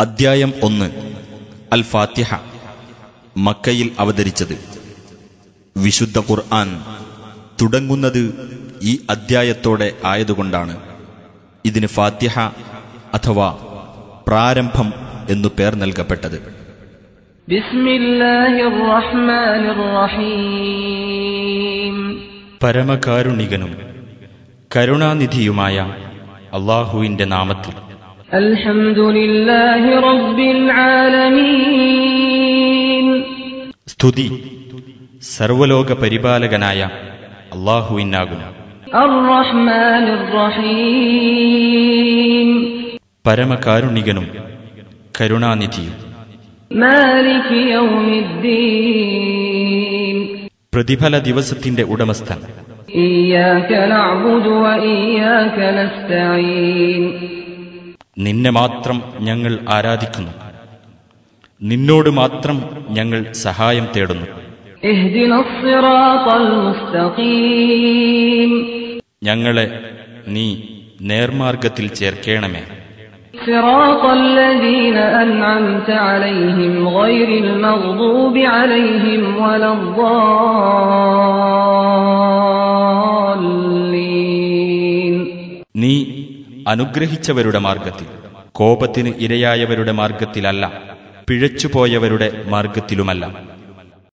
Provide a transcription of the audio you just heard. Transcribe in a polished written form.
അദ്ധ്യായം 1 അൽ ഫാത്തിഹ. മക്കയിൽ അവതരിച്ചത്. വിശുദ്ധ ഖുർആൻ തുടങ്ങുന്നത് ഈ അദ്ധ്യായത്തോടെ ആയതുകൊണ്ടാണ് ഇതിന് ഫാത്തിഹ അഥവാ പ്രാരംഭം എന്നു പേർ നൽകപ്പെട്ടത്. ബിസ്മില്ലാഹിർ റഹ്മാനിർ റഹീം. പരമകാരുണികനും കരുണാനിധിയുമായ അല്ലാഹുവിന്റെ നാമത്തിൽ. അൽഹംദുലില്ലാഹി റബ്ബിൽ ആലമീൻ. സ്തുതി സർവലോക പരിപാലകനായ അല്ലാഹുവിനാകുന്നു. അർ-റഹ്മാനിർ റഹീം. പരമകാരുണികനും കരുണാനിധിയും. മാലികി യൗമിദ്ദീൻ. പ്രതിഫല ദിവസത്തിന്റെ ഉടമസ്ഥൻ. ഇയ്യാക നഅ്ബുദു വ ഇയ്യാക നസ്തഈൻ. നിന്നെ മാത്രം ഞങ്ങൾ ആരാധിക്കുന്നു, നിന്നോട് മാത്രം ഞങ്ങൾ സഹായം തേടുന്നു. ഇഹ്ദിനസ് സിറാത്തൽ മുസ്തഖീം. ഞങ്ങളെ നീ നേർമാർഗത്തിൽ ചേർക്കണമേ. സിറാത്തൽ ലദീന അൻഅംത അലൈഹിം ഗൈറിൽ മഗ്ദൂബി അലൈഹിം വലദ്ദാല്ലീൻ. നീ അനുഗ്രഹിച്ചവരുടെ മാർഗത്തിൽ, കോപത്തിന് ഇരയായവരുടെ മാർഗത്തിലല്ല, പിഴച്ചുപോയവരുടെ മാർഗത്തിലുമല്ല.